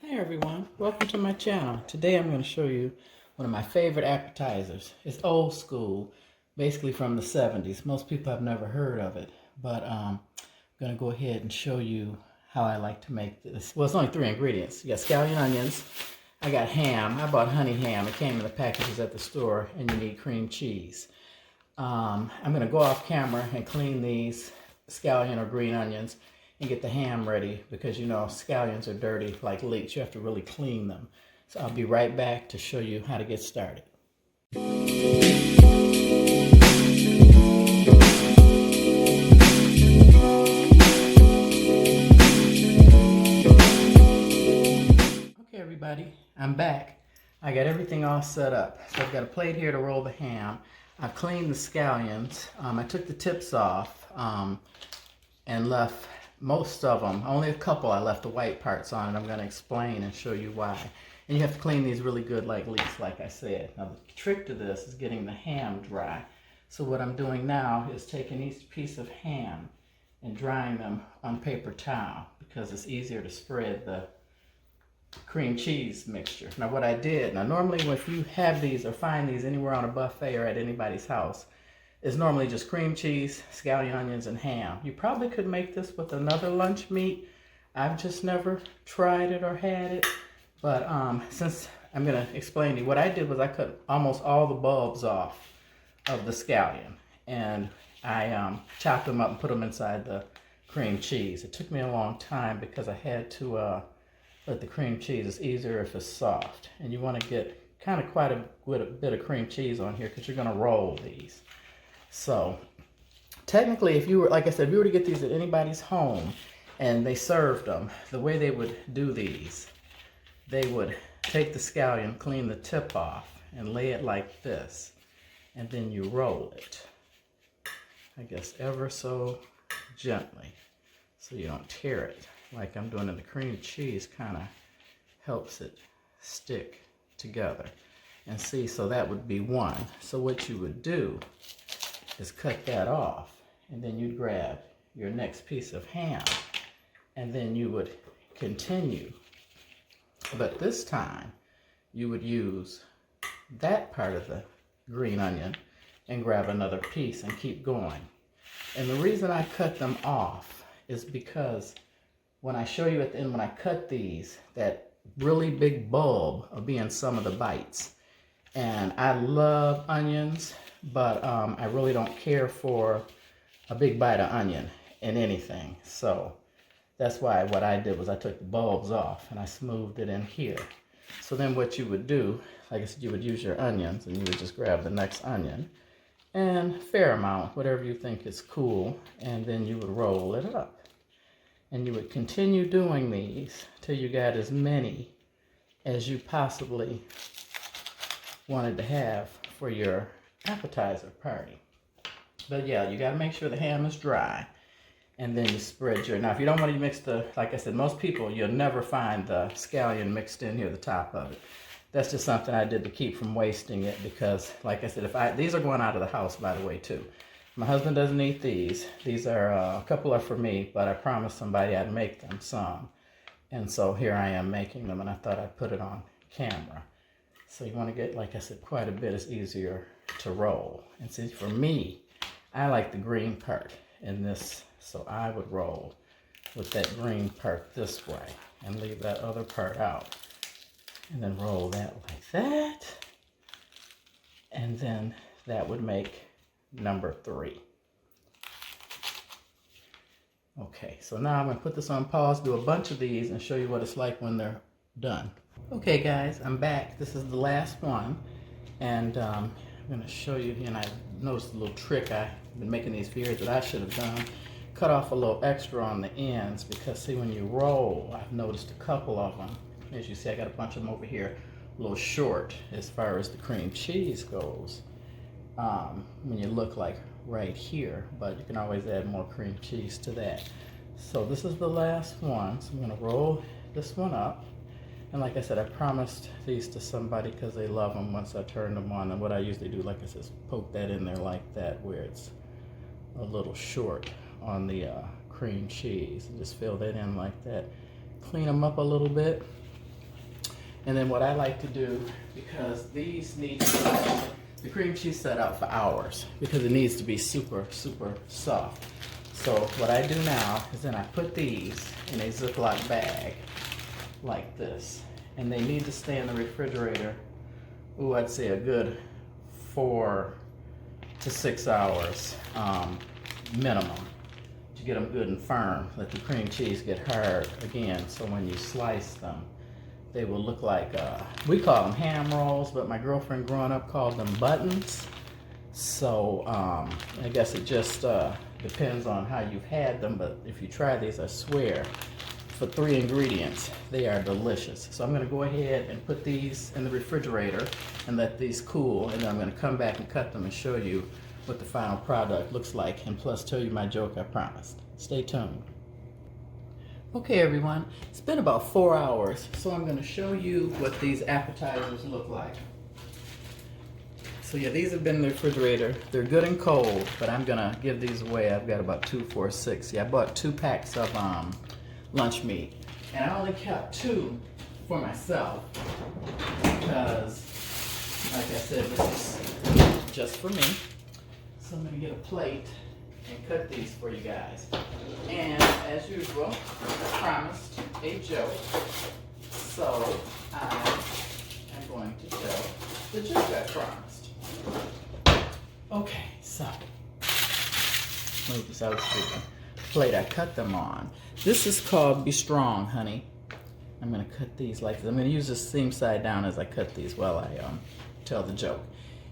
Hi everyone, welcome to my channel. Today I'm going to show you one of my favorite appetizers. It's old school, basically from the 70s. Most people have never heard of it, but I'm going to go ahead and show you how I like to make this. Well, it's only 3 ingredients. You got scallion onions, I got ham. I bought honey ham. It came in the packages at the store, and you need cream cheese. I'm going to go off camera and clean these scallion or green onions and get the ham ready, because you know scallions are dirty like leeks. You have to really clean them. So I'll be right back to show you how to get started. Okay everybody, I'm back. I got everything all set up. So I've got a plate here to roll the ham. I've cleaned the scallions. I took the tips off and left most of them, only a couple I left the white parts on, and I'm going to explain and show you why. And you have to clean these really good like leeks, like I said. Now the trick to this is getting the ham dry. So what I'm doing now is taking each piece of ham and drying them on paper towel, because it's easier to spread the cream cheese mixture. Now what I did, normally if you have these or find these anywhere on a buffet or at anybody's house, is normally just cream cheese, scallion onions, and ham. You probably could make this with another lunch meat. I've just never tried it or had it. But since I'm going to explain to you, what I did was I cut almost all the bulbs off of the scallion. And I chopped them up and put them inside the cream cheese. It took me a long time because I had to let the cream cheese, it's easier if it's soft. And you want to get kind of quite a bit of cream cheese on here, because you're going to roll these. So technically, if you were, like I said, if you were to get these at anybody's home and they served them, the way they would do these, they would take the scallion, clean the tip off, and lay it like this. And then you roll it, I guess ever so gently, so you don't tear it like I'm doing. And the cream cheese kind of helps it stick together. And see, so that would be one. So what you would do is cut that off, and then you'd grab your next piece of ham, and then you would continue. But this time, you would use that part of the green onion and grab another piece and keep going. And the reason I cut them off is because when I show you at the end, when I cut these, that really big bulb will be in some of the bites. And I love onions, but I really don't care for a big bite of onion in anything. So that's why what I did was I took the bulbs off and I smoothed it in here. So then what you would do, like I said, you would use your onions, and you would just grab the next onion, and fair amount, whatever you think is cool, and then you would roll it up. And you would continue doing these till you got as many as you possibly wanted to have for your appetizer party. But yeah, you got to make sure the ham is dry, and then you spread your, now if you don't want to mix the, like I said, most people, you'll never find the scallion mixed in here, the top of it. That's just something I did to keep from wasting it, because like I said, these are going out of the house, by the way, too. My husband doesn't eat these. These are, a couple are for me, but I promised somebody I'd make them some. And so here I am making them, and I thought I'd put it on camera. So you want to get, like I said, quite a bit. It's easier to roll. And see, for me, I like the green part in this, so I would roll with that green part this way and leave that other part out. And then roll that like that. And then that would make number 3. Okay, so now I'm going to put this on pause, do a bunch of these, and show you what it's like when they're done. Okay guys, I'm back. This is the last one, and I'm going to show you, and I noticed a little trick. I've been making these for years that I should have done. Cut off a little extra on the ends, because see, when you roll, I've noticed a couple of them. As you see, I got a bunch of them over here, a little short as far as the cream cheese goes. When you look like right here, but you can always add more cream cheese to that. So this is the last one, so I'm going to roll this one up. And like I said, I promised these to somebody because they love them once I turn them on. And what I usually do, like I said, is poke that in there like that, where it's a little short on the cream cheese, and just fill that in like that. Clean them up a little bit, And then what I like to do, because these need the cream cheese set out for hours because it needs to be super, super soft. So what I do now is then I put these in a Ziploc bag like this. And they need to stay in the refrigerator, ooh, I'd say a good 4 to 6 hours minimum to get them good and firm. Let the cream cheese get hard again, so when you slice them, they will look like, we call them ham rolls, but my girlfriend growing up called them buttons. So I guess it just depends on how you've had them, but if you try these, I swear, for 3 ingredients, they are delicious. So I'm gonna go ahead and put these in the refrigerator and let these cool, and then I'm gonna come back and cut them and show you what the final product looks like, and plus tell you my joke I promised. Stay tuned. Okay everyone, it's been about 4 hours, so I'm gonna show you what these appetizers look like. So yeah, these have been in the refrigerator. They're good and cold, but I'm gonna give these away. I've got about 2, 4, 6. Yeah, I bought 2 packs of lunch meat, and I only kept 2 for myself because, like I said, this is just for me. So I'm gonna get a plate and cut these for you guys. And as usual, I promised a joke, so I am going to tell the joke I promised. Okay, so move this out of the plate I cut them on. This is called Be Strong, honey. I'm gonna cut these like this. I'm gonna use this seam side down as I cut these while I tell the joke.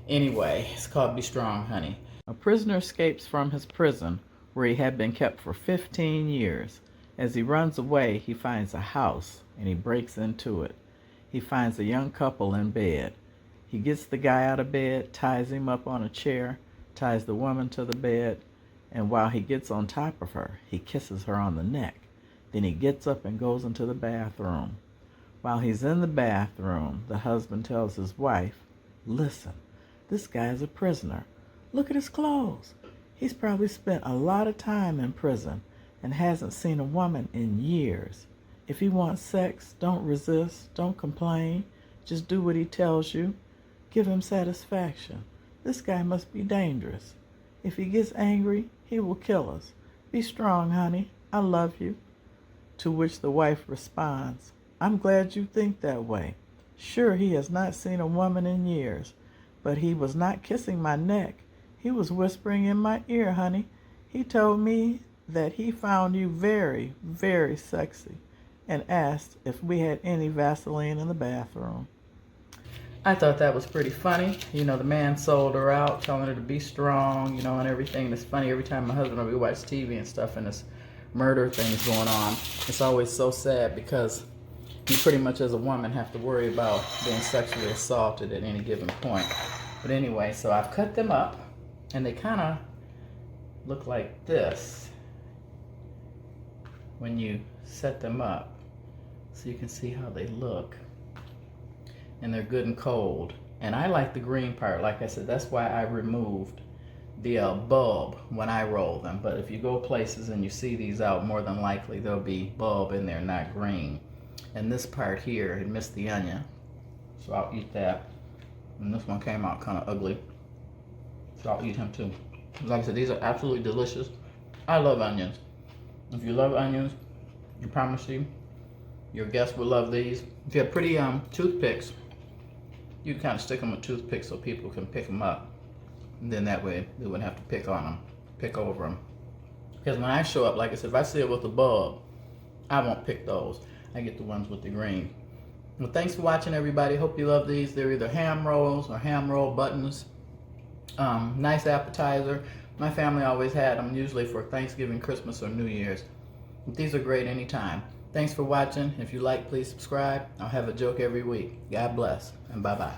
Anyway, it's called Be Strong, honey. A prisoner escapes from his prison where he had been kept for 15 years. As he runs away, he finds a house and he breaks into it. He finds a young couple in bed. He gets the guy out of bed, ties him up on a chair, ties the woman to the bed, and while he gets on top of her, he kisses her on the neck. Then he gets up and goes into the bathroom. While he's in the bathroom, the husband tells his wife, "Listen, this guy's a prisoner. Look at his clothes. He's probably spent a lot of time in prison and hasn't seen a woman in years. If he wants sex, don't resist, don't complain. Just do what he tells you. Give him satisfaction. This guy must be dangerous. If he gets angry, he will kill us. Be strong, honey. I love you." To which the wife responds, "I'm glad you think that way. Sure, he has not seen a woman in years, but he was not kissing my neck. He was whispering in my ear, honey. He told me that he found you very, very sexy and asked if we had any Vaseline in the bathroom." I thought that was pretty funny. You know, the man sold her out, telling her to be strong, you know, and everything. It's funny every time my husband and we watch TV and stuff and this murder thing's going on. It's always so sad because you pretty much as a woman have to worry about being sexually assaulted at any given point. But anyway, so I've cut them up and they kind of look like this when you set them up. So you can see how they look. And they're good and cold. And I like the green part. Like I said, that's why I removed the bulb when I roll them. But if you go places and you see these out, more than likely there'll be bulb in there, not green. And this part here, it missed the onion. So I'll eat that. And this one came out kind of ugly. So I'll eat him too. Like I said, these are absolutely delicious. I love onions. If you love onions, I promise you, your guests will love these. If you have pretty toothpicks, you can kind of stick them with toothpicks so people can pick them up. And then that way they wouldn't have to pick on them, pick over them. Because when I show up, like I said, if I see it with a bulb, I won't pick those. I get the ones with the green. Well, thanks for watching, everybody. Hope you love these. They're either ham rolls or ham roll buttons. Nice appetizer. My family always had them, usually for Thanksgiving, Christmas, or New Year's. But these are great anytime. Thanks for watching. If you like, please subscribe. I'll have a joke every week. God bless, and bye-bye.